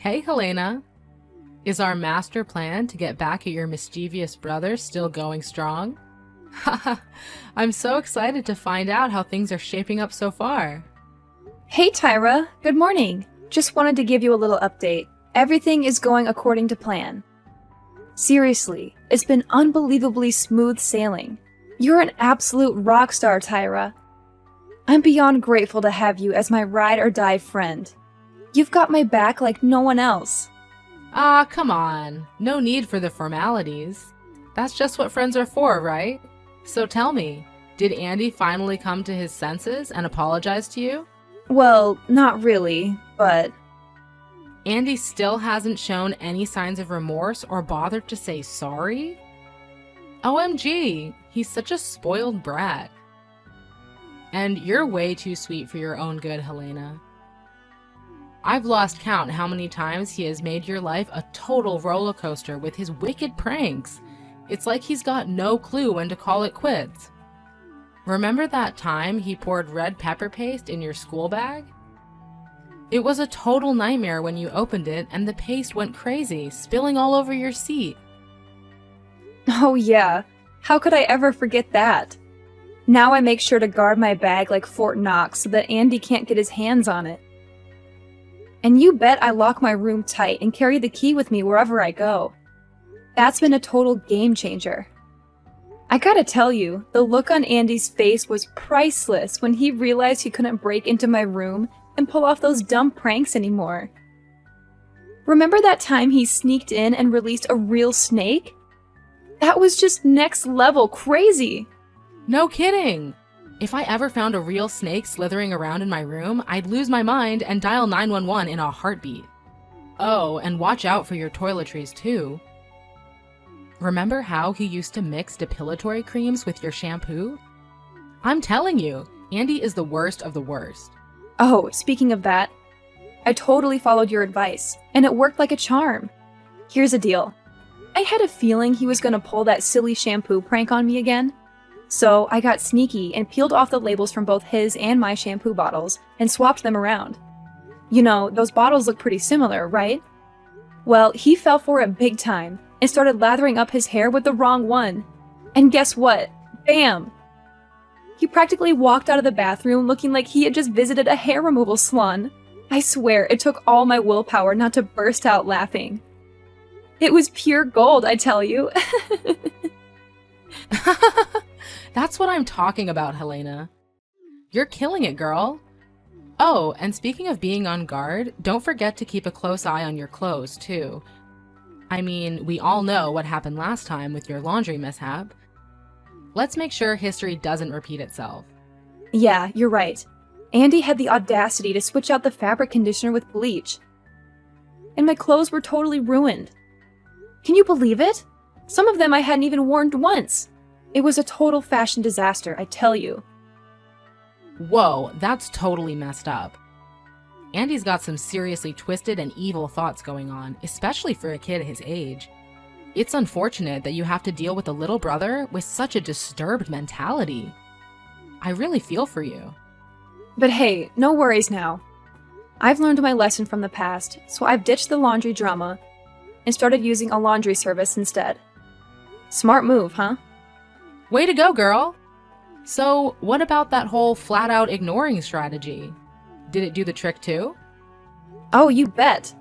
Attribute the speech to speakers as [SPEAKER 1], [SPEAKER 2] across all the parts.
[SPEAKER 1] Hey, Helena. Is our master plan to get back at your mischievous brother still going strong? Haha, I'm so excited to find out how things are shaping up so far.
[SPEAKER 2] Hey Tyra, good morning. Just wanted to give you a little update. Everything is going according to plan. Seriously, it's been unbelievably smooth sailing. You're an absolute rock star, Tyra. I'm beyond grateful to have you as my ride or die friend. You've got my back like no one else.
[SPEAKER 1] Ah, come on. No need for the formalities. That's just what friends are for, right? So tell me, did Andy finally come to his senses and apologize to you?
[SPEAKER 2] Well, not really, but...
[SPEAKER 1] Andy still hasn't shown any signs of remorse or bothered to say sorry? OMG, he's such a spoiled brat. And you're way too sweet for your own good, Helena. I've lost count how many times he has made your life a total roller coaster with his wicked pranks. It's like he's got no clue when to call it quits. Remember that time he poured red pepper paste in your school bag? It was a total nightmare when you opened it and the paste went crazy, spilling all over your seat.
[SPEAKER 2] Oh yeah, how could I ever forget that? Now I make sure to guard my bag like Fort Knox so that Andy can't get his hands on it. And you bet I lock my room tight and carry the key with me wherever I go. That's been a total game changer. I gotta tell you, the look on Andy's face was priceless when he realized he couldn't break into my room and pull off those dumb pranks anymore. Remember that time he sneaked in and released a real snake? That was just next level crazy!
[SPEAKER 1] No kidding! If I ever found a real snake slithering around in my room, I'd lose my mind and dial 911 in a heartbeat. Oh, and watch out for your toiletries too. Remember how he used to mix depilatory creams with your shampoo? I'm telling you, Andy is the worst of the worst.
[SPEAKER 2] Oh, speaking of that, I totally followed your advice, and it worked like a charm. Here's the deal. I had a feeling he was gonna pull that silly shampoo prank on me again. So I got sneaky and peeled off the labels from both his and my shampoo bottles and swapped them around. You know, those bottles look pretty similar, right? Well, he fell for it big time and started lathering up his hair with the wrong one. And guess what? Bam! He practically walked out of the bathroom looking like he had just visited a hair removal salon. I swear, it took all my willpower not to burst out laughing. It was pure gold, I tell you.
[SPEAKER 1] That's what I'm talking about, Helena. You're killing it, girl. Oh, and speaking of being on guard, don't forget to keep a close eye on your clothes, too. I mean, we all know what happened last time with your laundry mishap. Let's make sure history doesn't repeat itself.
[SPEAKER 2] Yeah, you're right. Andy had the audacity to switch out the fabric conditioner with bleach. And my clothes were totally ruined. Can you believe it? Some of them I hadn't even worn once. It was a total fashion disaster, I tell you.
[SPEAKER 1] Whoa, that's totally messed up. Andy's got some seriously twisted and evil thoughts going on, especially for a kid his age. It's unfortunate that you have to deal with a little brother with such a disturbed mentality. I really feel for you.
[SPEAKER 2] But hey, no worries now. I've learned my lesson from the past, so I've ditched the laundry drama and started using a laundry service instead. Smart move, huh?
[SPEAKER 1] Way to go, girl! So, what about that whole flat-out ignoring strategy? Did it do the trick too?
[SPEAKER 2] Oh, you bet!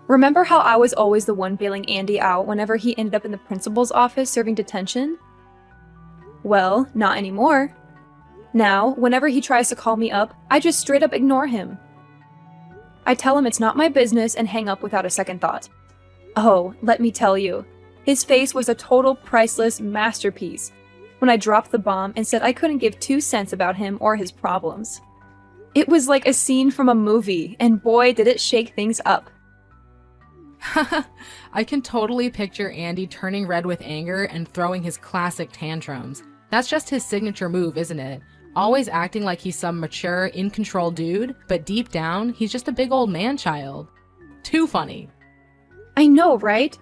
[SPEAKER 2] Remember how I was always the one bailing Andy out whenever he ended up in the principal's office serving detention? Well, not anymore. Now, whenever he tries to call me up, I just straight up ignore him. I tell him it's not my business and hang up without a second thought. Oh, let me tell you, his face was a total priceless masterpiece when I dropped the bomb and said I couldn't give 2 cents about him or his problems. It was like a scene from a movie, and boy did it shake things up.
[SPEAKER 1] I can totally picture Andy turning red with anger and throwing his classic tantrums. That's just his signature move, isn't it? Always acting like he's some mature, in-control dude, but deep down, he's just a big old man-child. Too funny.
[SPEAKER 2] I know, right?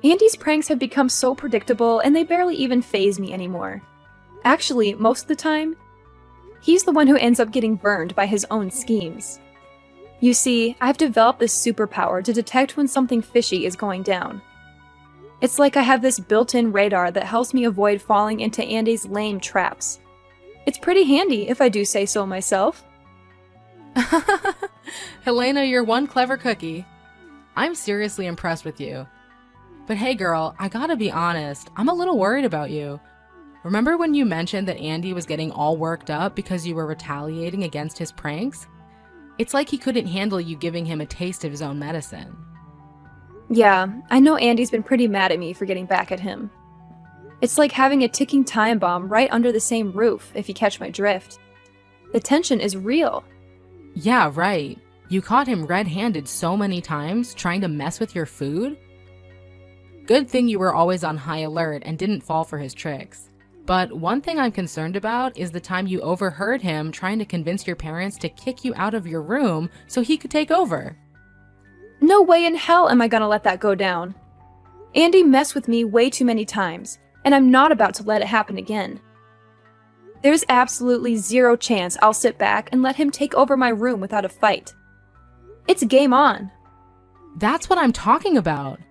[SPEAKER 2] Andy's pranks have become so predictable and they barely even faze me anymore. Actually, most of the time, he's the one who ends up getting burned by his own schemes. You see, I've developed this superpower to detect when something fishy is going down. It's like I have this built-in radar that helps me avoid falling into Andy's lame traps. It's pretty handy, if I do say so myself.
[SPEAKER 1] Helena, you're one clever cookie. I'm seriously impressed with you. But hey girl, I gotta be honest, I'm a little worried about you. Remember when you mentioned that Andy was getting all worked up because you were retaliating against his pranks? It's like he couldn't handle you giving him a taste of his own medicine.
[SPEAKER 2] Yeah, I know Andy's been pretty mad at me for getting back at him. It's like having a ticking time bomb right under the same roof, if you catch my drift. The tension is real.
[SPEAKER 1] Yeah, right. You caught him red-handed so many times trying to mess with your food? Good thing you were always on high alert and didn't fall for his tricks. But one thing I'm concerned about is the time you overheard him trying to convince your parents to kick you out of your room so he could take over.
[SPEAKER 2] No way in hell am I gonna let that go down. Andy messed with me way too many times, and I'm not about to let it happen again. There's absolutely zero chance I'll sit back and let him take over my room without a fight. It's game on.
[SPEAKER 1] That's what I'm talking about.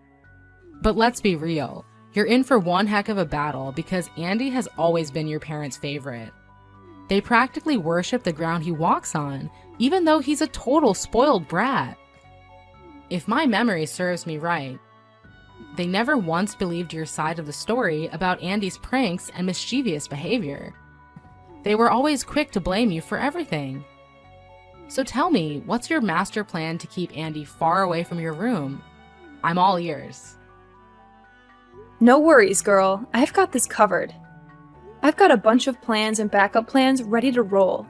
[SPEAKER 1] But let's be real. You're in for one heck of a battle because Andy has always been your parents' favorite. They practically worship the ground he walks on, even though he's a total spoiled brat. If my memory serves me right, they never once believed your side of the story about Andy's pranks and mischievous behavior. They were always quick to blame you for everything. So tell me, what's your master plan to keep Andy far away from your room? I'm all ears.
[SPEAKER 2] No worries, girl. I've got this covered. I've got a bunch of plans and backup plans ready to roll.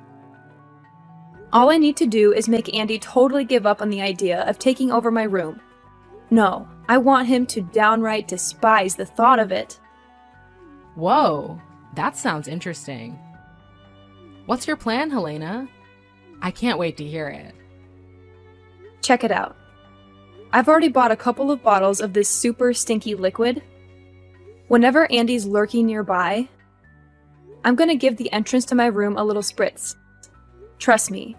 [SPEAKER 2] All I need to do is make Andy totally give up on the idea of taking over my room. No, I want him to downright despise the thought of it.
[SPEAKER 1] Whoa, that sounds interesting. What's your plan, Helena? I can't wait to hear it.
[SPEAKER 2] Check it out. I've already bought a couple of bottles of this super stinky liquid. Whenever Andy's lurking nearby, I'm gonna give the entrance to my room a little spritz. Trust me,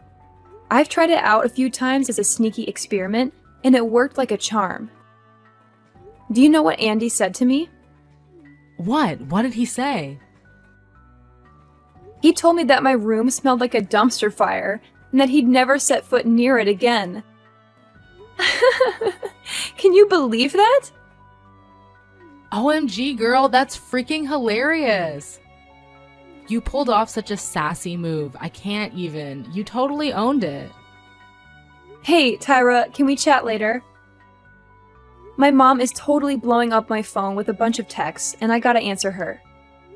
[SPEAKER 2] I've tried it out a few times as a sneaky experiment, and it worked like a charm. Do you know what Andy said to me?
[SPEAKER 1] What? What did he say?
[SPEAKER 2] He told me that my room smelled like a dumpster fire, and that he'd never set foot near it again. Can you believe that?
[SPEAKER 1] OMG, girl, that's freaking hilarious. You pulled off such a sassy move. I can't even. You totally owned it.
[SPEAKER 2] Hey, Tyra, can we chat later? My mom is totally blowing up my phone with a bunch of texts, and I gotta answer her.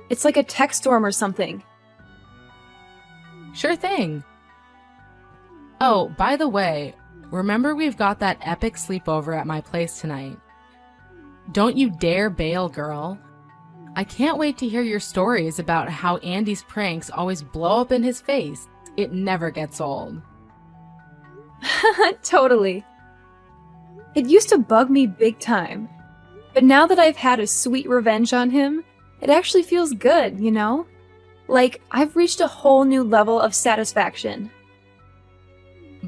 [SPEAKER 2] It's like a text storm or something.
[SPEAKER 1] Sure thing. Oh, by the way, remember we've got that epic sleepover at my place tonight. Don't you dare bail, girl. I can't wait to hear your stories about how Andy's pranks always blow up in his face. It never gets old.
[SPEAKER 2] Totally. It used to bug me big time. But now that I've had a sweet revenge on him, it actually feels good, you know? Like, I've reached a whole new level of satisfaction.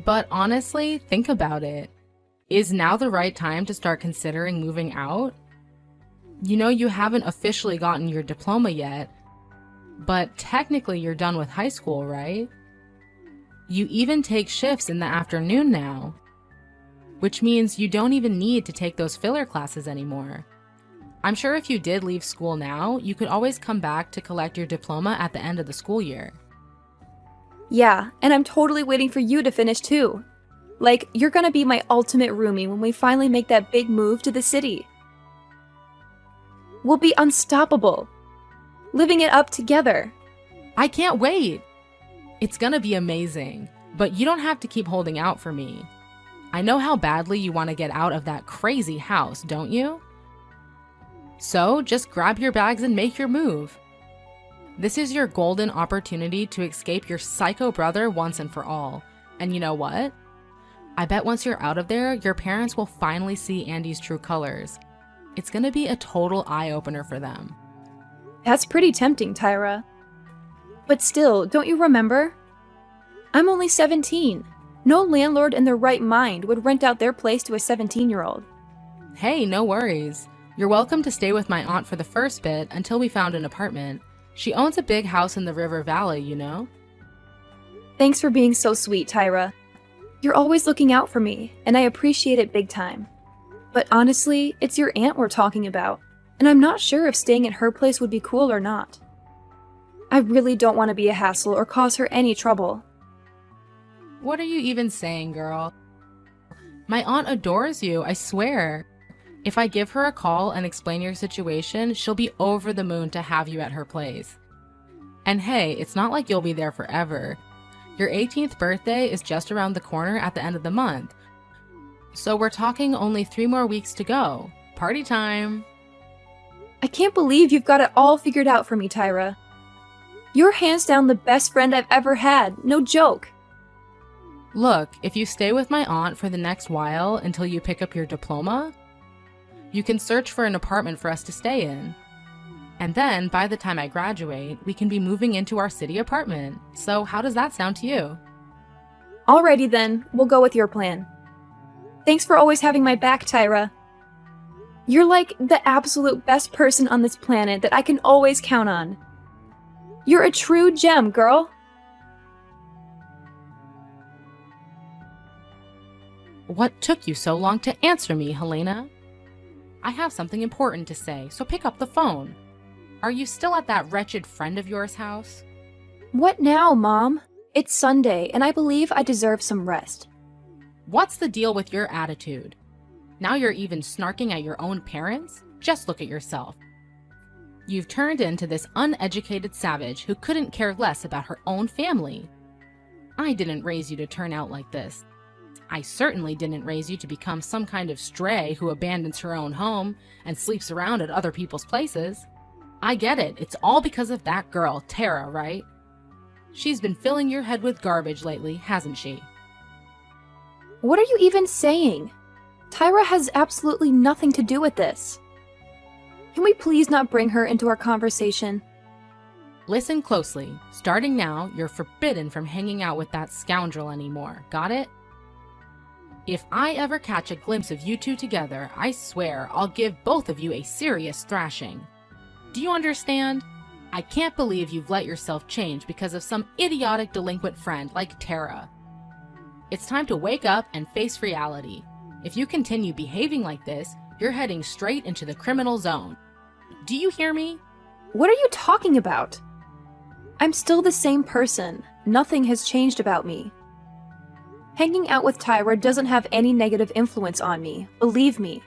[SPEAKER 1] But honestly, think about it. Is now the right time to start considering moving out? You know you haven't officially gotten your diploma yet, but technically you're done with high school, right? You even take shifts in the afternoon now, which means you don't even need to take those filler classes anymore. I'm sure if you did leave school now, you could always come back to collect your diploma at the end of the school year.
[SPEAKER 2] Yeah, and I'm totally waiting for you to finish too. Like, you're gonna be my ultimate roomie when we finally make that big move to the city. We'll be unstoppable, living it up together.
[SPEAKER 1] I can't wait! It's gonna be amazing, but you don't have to keep holding out for me. I know how badly you want to get out of that crazy house, don't you? So just grab your bags and make your move. This is your golden opportunity to escape your psycho brother once and for all. And you know what? I bet once you're out of there, your parents will finally see Andy's true colors. It's gonna be a total eye-opener for them.
[SPEAKER 2] That's pretty tempting, Tyra. But still, don't you remember? I'm only 17. No landlord in their right mind would rent out their place to a 17-year-old.
[SPEAKER 1] Hey, no worries. You're welcome to stay with my aunt for the first bit until we found an apartment. She owns a big house in the river valley, you know?
[SPEAKER 2] Thanks for being so sweet, Tyra. You're always looking out for me, and I appreciate it big time. But honestly, it's your aunt we're talking about, and I'm not sure if staying at her place would be cool or not. I really don't want to be a hassle or cause her any trouble.
[SPEAKER 1] What are you even saying, girl? My aunt adores you, I swear. If I give her a call and explain your situation, she'll be over the moon to have you at her place. And hey, it's not like you'll be there forever. Your 18th birthday is just around the corner at the end of the month. So we're talking only 3 more weeks to go. Party time!
[SPEAKER 2] I can't believe you've got it all figured out for me, Tyra. You're hands down the best friend I've ever had, no joke.
[SPEAKER 1] Look, if you stay with my aunt for the next while until you pick up your diploma, you can search for an apartment for us to stay in. And then, by the time I graduate, we can be moving into our city apartment. So how does that sound to you?
[SPEAKER 2] Alrighty then, we'll go with your plan. Thanks for always having my back, Tyra. You're like the absolute best person on this planet that I can always count on. You're a true gem, girl.
[SPEAKER 1] What took you so long to answer me, Helena? I have something important to say, so pick up the phone. Are you still at that wretched friend of yours' house?
[SPEAKER 2] What now, Mom? It's Sunday, and I believe I deserve some rest.
[SPEAKER 1] What's the deal with your attitude? Now you're even snarking at your own parents? Just look at yourself. You've turned into this uneducated savage who couldn't care less about her own family. I didn't raise you to turn out like this. I certainly didn't raise you to become some kind of stray who abandons her own home and sleeps around at other people's places. I get it, it's all because of that girl, Tara, right? She's been filling your head with garbage lately, hasn't she?
[SPEAKER 2] What are you even saying? Tyra has absolutely nothing to do with this. Can we please not bring her into our conversation?
[SPEAKER 1] Listen closely. Starting now, you're forbidden from hanging out with that scoundrel anymore. Got it? If I ever catch a glimpse of you two together, I swear I'll give both of you a serious thrashing. Do you understand? I can't believe you've let yourself change because of some idiotic delinquent friend like Tara. It's time to wake up and face reality. If you continue behaving like this, you're heading straight into the criminal zone. Do you hear me?
[SPEAKER 2] What are you talking about? I'm still the same person. Nothing has changed about me. Hanging out with Tyra doesn't have any negative influence on me, believe me.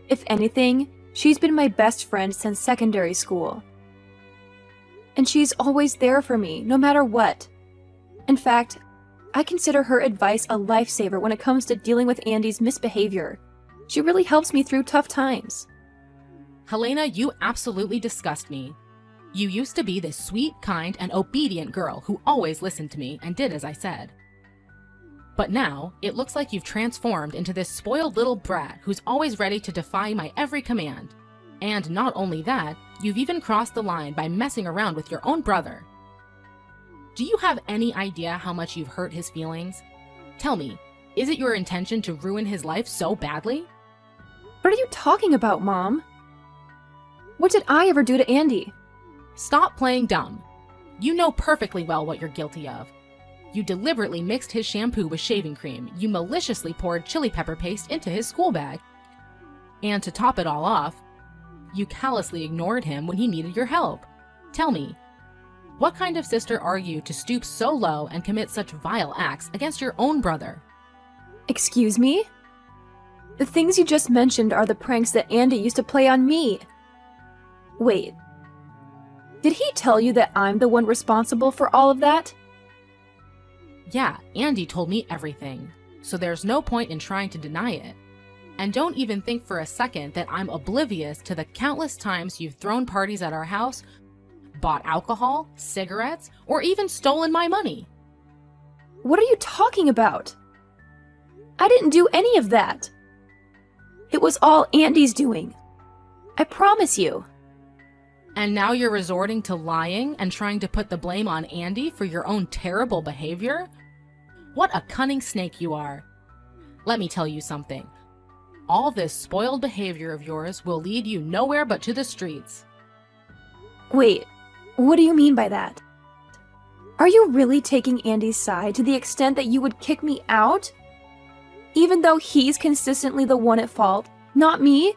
[SPEAKER 2] If anything, she's been my best friend since secondary school. And she's always there for me, no matter what. In fact, I consider her advice a lifesaver when it comes to dealing with Andy's misbehavior. She really helps me through tough times.
[SPEAKER 1] Helena, you absolutely disgust me. You used to be this sweet, kind, and obedient girl who always listened to me and did as I said. But now, it looks like you've transformed into this spoiled little brat who's always ready to defy my every command. And not only that, you've even crossed the line by messing around with your own brother. Do you have any idea how much you've hurt his feelings? Tell me, is it your intention to ruin his life so badly?
[SPEAKER 2] What are you talking about, Mom? What did I ever do to Andy?
[SPEAKER 1] Stop playing dumb. You know perfectly well what you're guilty of. You deliberately mixed his shampoo with shaving cream. You maliciously poured chili pepper paste into his school bag. And to top it all off, you callously ignored him when he needed your help. Tell me, what kind of sister are you to stoop so low and commit such vile acts against your own brother?
[SPEAKER 2] Excuse me? The things you just mentioned are the pranks that Andy used to play on me. Wait, did he tell you that I'm the one responsible for all of that?
[SPEAKER 1] Yeah, Andy told me everything, so there's no point in trying to deny it. And don't even think for a second that I'm oblivious to the countless times you've thrown parties at our house, bought alcohol, cigarettes, or even stolen my money.
[SPEAKER 2] What are you talking about? I didn't do any of that. It was all Andy's doing. I promise you.
[SPEAKER 1] And now you're resorting to lying and trying to put the blame on Andy for your own terrible behavior? What a cunning snake you are. Let me tell you something. All this spoiled behavior of yours will lead you nowhere but to the streets.
[SPEAKER 2] Wait, what do you mean by that? Are you really taking Andy's side to the extent that you would kick me out? Even though he's consistently the one at fault, not me?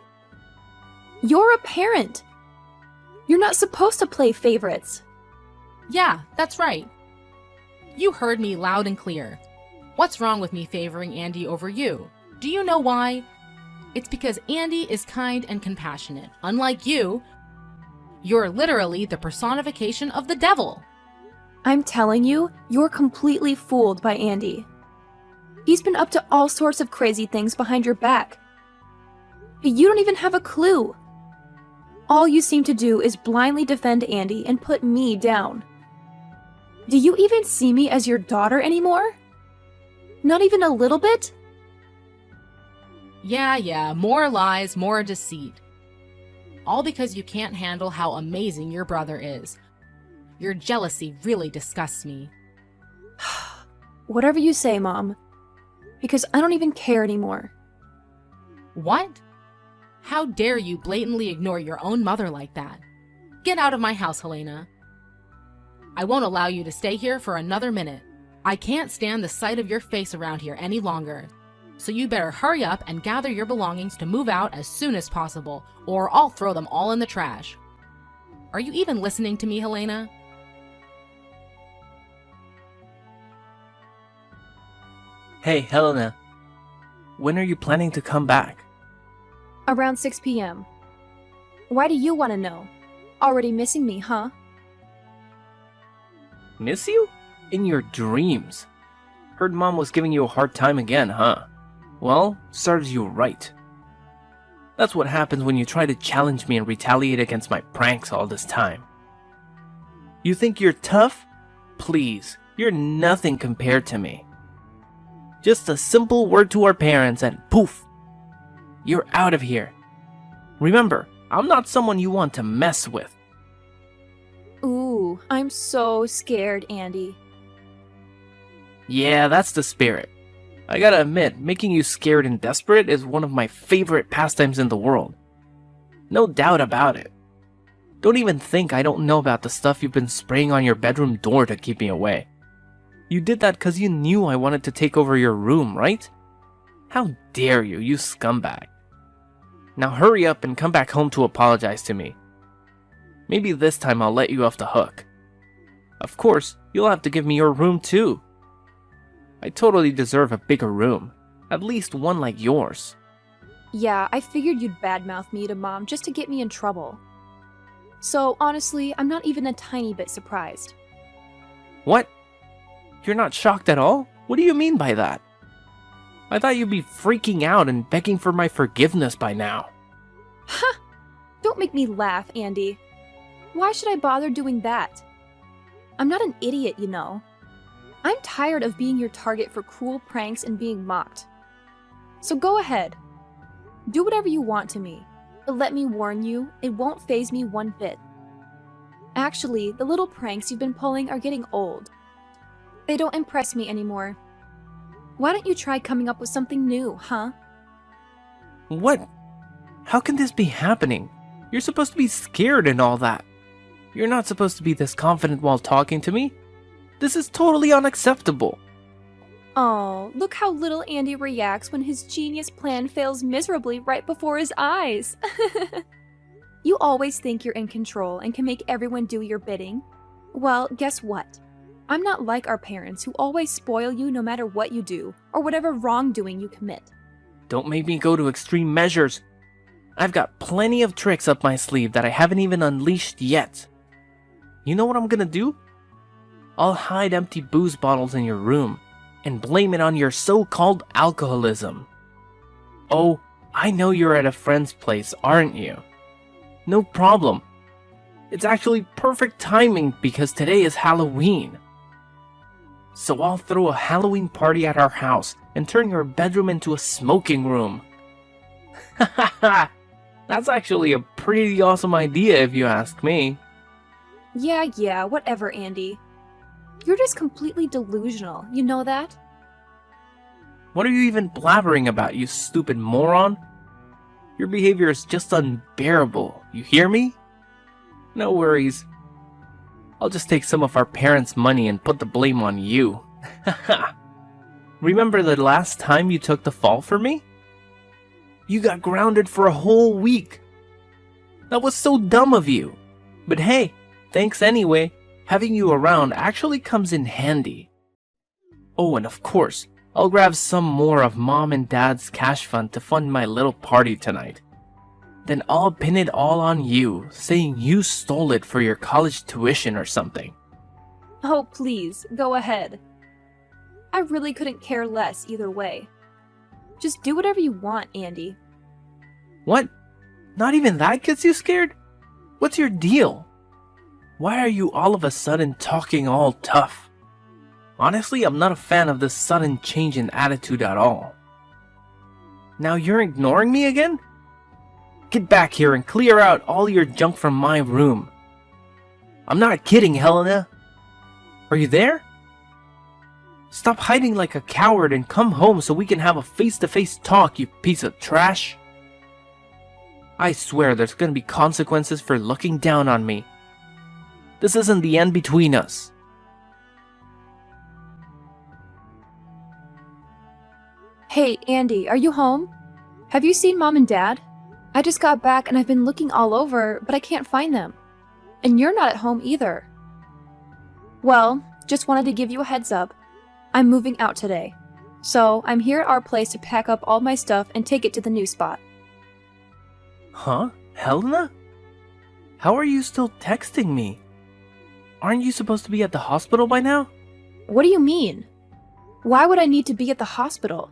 [SPEAKER 2] You're a parent. You're not supposed to play favorites.
[SPEAKER 1] Yeah, that's right. You heard me loud and clear. What's wrong with me favoring Andy over you? Do you know why? It's because Andy is kind and compassionate. Unlike you, you're literally the personification of the devil.
[SPEAKER 2] I'm telling you, you're completely fooled by Andy. He's been up to all sorts of crazy things behind your back. But you don't even have a clue. All you seem to do is blindly defend Andy and put me down. Do you even see me as your daughter anymore? Not even a little bit?
[SPEAKER 1] Yeah, more lies, more deceit. All because you can't handle how amazing your brother is. Your jealousy really disgusts me.
[SPEAKER 2] Whatever you say, Mom. Because I don't even care anymore.
[SPEAKER 1] What? How dare you blatantly ignore your own mother like that? Get out of my house, Helena. I won't allow you to stay here for another minute. I can't stand the sight of your face around here any longer. So you better hurry up and gather your belongings to move out as soon as possible, or I'll throw them all in the trash. Are you even listening to me, Helena?
[SPEAKER 3] Hey, Helena. When are you planning to come back?
[SPEAKER 2] Around 6 p.m. Why do you want to know? Already missing me, huh?
[SPEAKER 3] Miss you? In your dreams. Heard Mom was giving you a hard time again, huh? Well, serves you right. That's what happens when you try to challenge me and retaliate against my pranks all this time. You think you're tough? Please, you're nothing compared to me. Just a simple word to our parents and poof! You're out of here. Remember, I'm not someone you want to mess with.
[SPEAKER 2] Ooh, I'm so scared, Andy.
[SPEAKER 3] Yeah, that's the spirit. I gotta admit, making you scared and desperate is one of my favorite pastimes in the world. No doubt about it. Don't even think I don't know about the stuff you've been spraying on your bedroom door to keep me away. You did that because you knew I wanted to take over your room, right? How dare you, you scumbag. Now hurry up and come back home to apologize to me. Maybe this time I'll let you off the hook. Of course, you'll have to give me your room too. I totally deserve a bigger room. At least one like yours.
[SPEAKER 2] Yeah, I figured you'd badmouth me to Mom just to get me in trouble. So, honestly, I'm not even a tiny bit surprised.
[SPEAKER 3] What? You're not shocked at all? What do you mean by that? I thought you'd be freaking out and begging for my forgiveness by now.
[SPEAKER 2] Ha! Don't make me laugh, Andy. Why should I bother doing that? I'm not an idiot, you know. I'm tired of being your target for cruel pranks and being mocked. So go ahead. Do whatever you want to me. But let me warn you, it won't faze me one bit. Actually, the little pranks you've been pulling are getting old. They don't impress me anymore. Why don't you try coming up with something new, huh?
[SPEAKER 3] What? How can this be happening? You're supposed to be scared and all that. You're not supposed to be this confident while talking to me. This is totally unacceptable.
[SPEAKER 2] Oh, look how little Andy reacts when his genius plan fails miserably right before his eyes. You always think you're in control and can make everyone do your bidding. Well, guess what? I'm not like our parents who always spoil you no matter what you do or whatever wrongdoing you commit.
[SPEAKER 3] Don't make me go to extreme measures. I've got plenty of tricks up my sleeve that I haven't even unleashed yet. You know what I'm gonna do? I'll hide empty booze bottles in your room and blame it on your so-called alcoholism. Oh, I know you're at a friend's place, aren't you? No problem. It's actually perfect timing because today is Halloween. So I'll throw a Halloween party at our house and turn your bedroom into a smoking room. Hahaha! That's actually a pretty awesome idea if you ask me.
[SPEAKER 2] Yeah, whatever, Andy. You're just completely delusional, you know that?
[SPEAKER 3] What are you even blabbering about, you stupid moron? Your behavior is just unbearable, you hear me? No worries. I'll just take some of our parents' money and put the blame on you. Remember the last time you took the fall for me? You got grounded for a whole week. That was so dumb of you. But hey, thanks anyway. Having you around actually comes in handy. Oh, and of course, I'll grab some more of Mom and Dad's cash fund to fund my little party tonight. Then I'll pin it all on you, saying you stole it for your college tuition or something.
[SPEAKER 2] Oh, please, go ahead. I really couldn't care less either way. Just do whatever you want, Andy.
[SPEAKER 3] What? Not even that gets you scared? What's your deal? Why are you all of a sudden talking all tough? Honestly, I'm not a fan of this sudden change in attitude at all. Now you're ignoring me again? Get back here and clear out all your junk from my room. I'm not kidding, Helena. Are you there? Stop hiding like a coward and come home so we can have a face-to-face talk, you piece of trash. I swear there's gonna be consequences for looking down on me. This isn't the end between us.
[SPEAKER 2] Hey, Andy, are you home? Have you seen Mom and Dad? I just got back and I've been looking all over, but I can't find them. And you're not at home either. Well, just wanted to give you a heads up. I'm moving out today. So, I'm here at our place to pack up all my stuff and take it to the new spot.
[SPEAKER 3] Huh? Helena? How are you still texting me? Aren't you supposed to be at the hospital by now?
[SPEAKER 2] What do you mean? Why would I need to be at the hospital?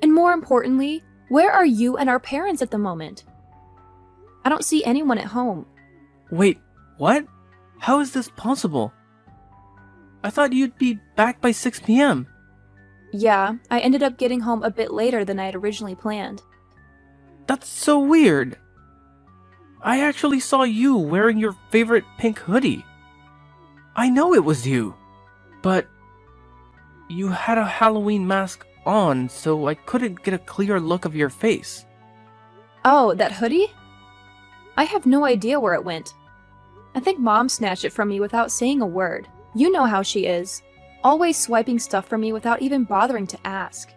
[SPEAKER 2] And more importantly, where are you and our parents at the moment? I don't see anyone at home.
[SPEAKER 3] Wait, what? How is this possible? I thought you'd be back by 6 p.m.
[SPEAKER 2] Yeah, I ended up getting home a bit later than I had originally planned.
[SPEAKER 3] That's so weird. I actually saw you wearing your favorite pink hoodie. I know it was you, but you had a Halloween mask on, so I couldn't get a clear look of your face.
[SPEAKER 2] Oh, that hoodie? I have no idea where it went. I think Mom snatched it from me without saying a word. You know how she is. Always swiping stuff from me without even bothering to ask.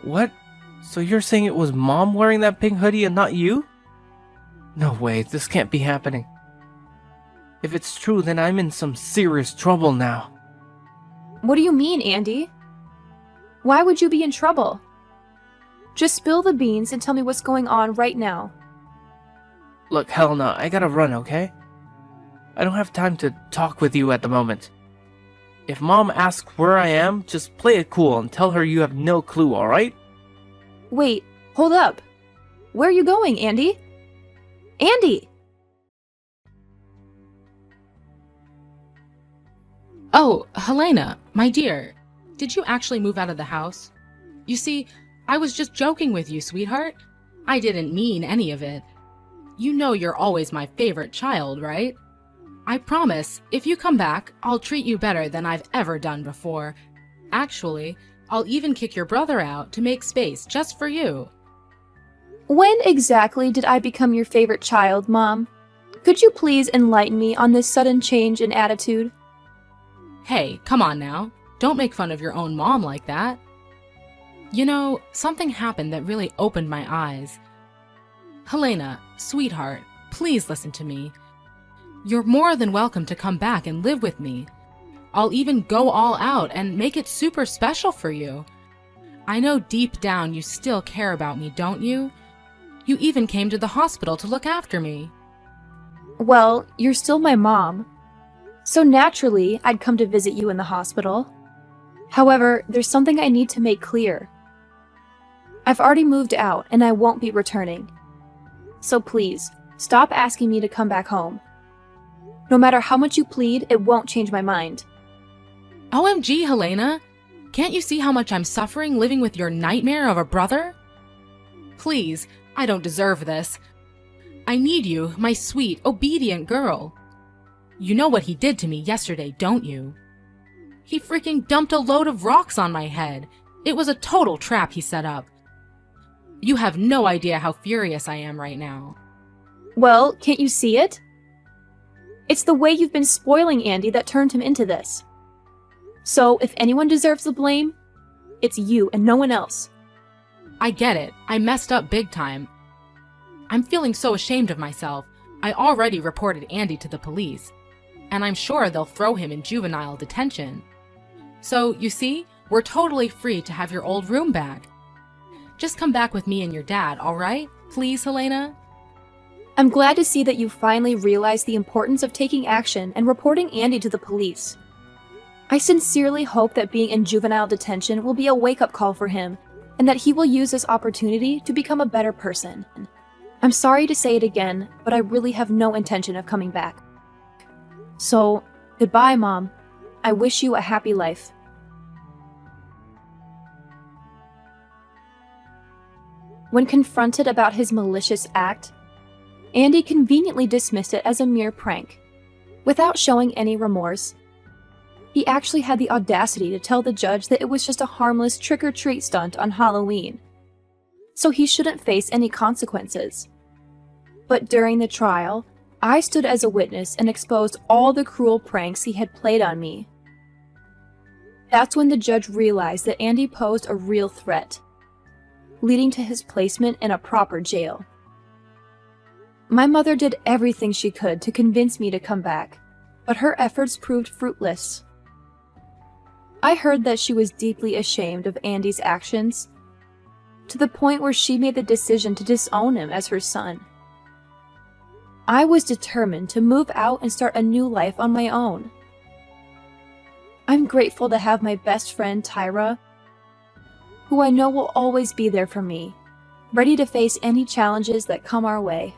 [SPEAKER 3] What? So you're saying it was Mom wearing that pink hoodie and not you? No way, this can't be happening. If it's true, then I'm in some serious trouble now.
[SPEAKER 2] What do you mean, Andy? Why would you be in trouble? Just spill the beans and tell me what's going on right now.
[SPEAKER 3] Look, Helena, I gotta run, okay? I don't have time to talk with you at the moment. If Mom asks where I am, just play it cool and tell her you have no clue, alright?
[SPEAKER 2] Wait, hold up. Where are you going, Andy? Andy!
[SPEAKER 1] Oh, Helena, my dear, did you actually move out of the house? You see, I was just joking with you, sweetheart. I didn't mean any of it. You know you're always my favorite child, right? I promise, if you come back, I'll treat you better than I've ever done before. Actually, I'll even kick your brother out to make space just for you.
[SPEAKER 2] When exactly did I become your favorite child, Mom? Could you please enlighten me on this sudden change in attitude?
[SPEAKER 1] Hey, come on now. Don't make fun of your own mom like that. You know, something happened that really opened my eyes. Helena, sweetheart, please listen to me. You're more than welcome to come back and live with me. I'll even go all out and make it super special for you. I know deep down you still care about me, don't you? You even came to the hospital to look after me.
[SPEAKER 2] Well, you're still my mom. So naturally, I'd come to visit you in the hospital. However, there's something I need to make clear. I've already moved out and I won't be returning. So please, stop asking me to come back home. No matter how much you plead, it won't change my mind.
[SPEAKER 1] OMG, Helena! Can't you see how much I'm suffering living with your nightmare of a brother? Please, I don't deserve this. I need you, my sweet, obedient girl. You know what he did to me yesterday, don't you? He freaking dumped a load of rocks on my head. It was a total trap he set up. You have no idea how furious I am right now.
[SPEAKER 2] Well, can't you see it? It's the way you've been spoiling Andy that turned him into this. So, if anyone deserves the blame, it's you and no one else.
[SPEAKER 1] I get it. I messed up big time. I'm feeling so ashamed of myself. I already reported Andy to the police, and I'm sure they'll throw him in juvenile detention. So, you see, we're totally free to have your old room back. Just come back with me and your dad, all right? Please, Helena?
[SPEAKER 2] I'm glad to see that you finally realized the importance of taking action and reporting Andy to the police. I sincerely hope that being in juvenile detention will be a wake-up call for him, and that he will use this opportunity to become a better person. I'm sorry to say it again, but I really have no intention of coming back. So, goodbye, Mom. I wish you a happy life. When confronted about his malicious act, Andy conveniently dismissed it as a mere prank. Without showing any remorse, he actually had the audacity to tell the judge that it was just a harmless trick-or-treat stunt on Halloween, so he shouldn't face any consequences. But during the trial, I stood as a witness and exposed all the cruel pranks he had played on me. That's when the judge realized that Andy posed a real threat, leading to his placement in a proper jail. My mother did everything she could to convince me to come back, but her efforts proved fruitless. I heard that she was deeply ashamed of Andy's actions, to the point where she made the decision to disown him as her son. I was determined to move out and start a new life on my own. I'm grateful to have my best friend Tyra, who I know will always be there for me, ready to face any challenges that come our way.